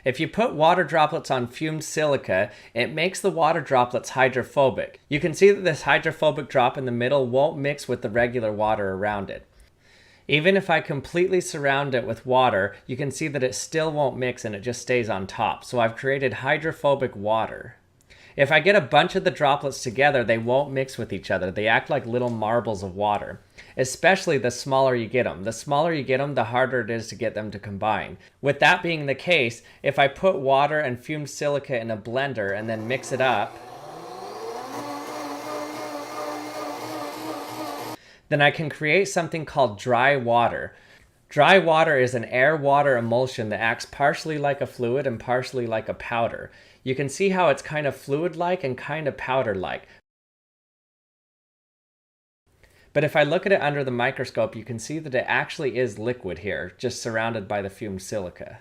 If you put water droplets on fumed silica, it makes the water droplets hydrophobic. You can see that this hydrophobic drop in the middle won't mix with the regular water around it. Even if I completely surround it with water, you can see that it still won't mix and it just stays on top. So I've created hydrophobic water. If I get a bunch of the droplets together, they won't mix with each other. They act like little marbles of water, especially the smaller you get them. The smaller you get them, the harder it is to get them to combine. With that being the case, if I put water and fumed silica in a blender and then mix it up, then I can create something called dry water. Dry water is an air-water emulsion that acts partially like a fluid and partially like a powder. You can see how it's kind of fluid-like and kind of powder-like. But if I look at it under the microscope, you can see that it actually is liquid here, just surrounded by the fumed silica.